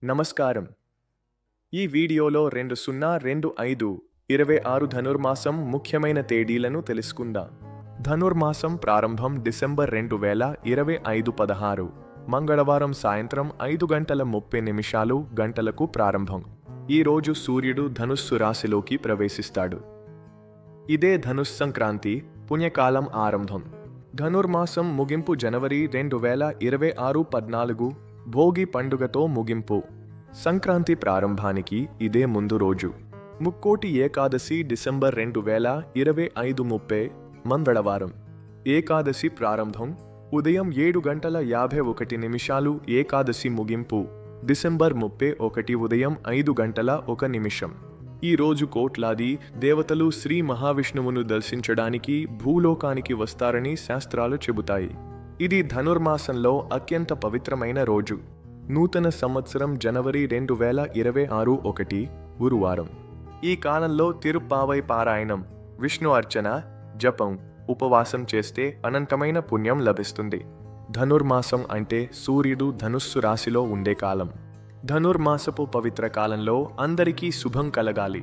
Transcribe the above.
నమస్కారం. ఈ వీడియోలో 2025 ధనుర్మాసం ముఖ్యమైన తేదీలను తెలుసుకుందాం. ధనుర్మాసం ప్రారంభం డిసెంబర్ 2025 16 మంగళవారం సాయంత్రం 5:30 గంటలకు ప్రారంభం. ఈ రోజు సూర్యుడు ధనుస్సు రాశిలోకి ప్రవేశిస్తాడు. ఇదే ధనుస్ సంక్రాంతి పుణ్యకాలం ఆరంభం. ధనుర్మాసం ముగింపు జనవరి 2026 14 భోగి పండుగతో ముగింపు. సంక్రాంతి ప్రారంభానికి ఇదే ముందు రోజు. ముక్కోటి ఏకాదశి డిసెంబర్ 2025 30 మంగళవారం. ఏకాదశి ప్రారంభం ఉదయం 7:51 ఏకాదశి ముగింపు డిసెంబర్ 31 ఉదయం 5:01. ఈ రోజు కోట్లాది దేవతలు శ్రీ మహావిష్ణువును దర్శించడానికి భూలోకానికి వస్తారని శాస్త్రాలు చెబుతాయి. ఇది ధనుర్మాసంలో అత్యంత పవిత్రమైన రోజు. నూతన సంవత్సరం జనవరి 2026 1 గురువారం. ఈ కాలంలో తిరుప్పావై పారాయణం, విష్ణు అర్చన, జపం, ఉపవాసం చేస్తే అనంతమైన పుణ్యం లభిస్తుంది. ధనుర్మాసం అంటే సూర్యుడు ధనుస్సు రాశిలో ఉండే కాలం. ధనుర్మాసపు పవిత్ర కాలంలో అందరికీ శుభం కలగాలి.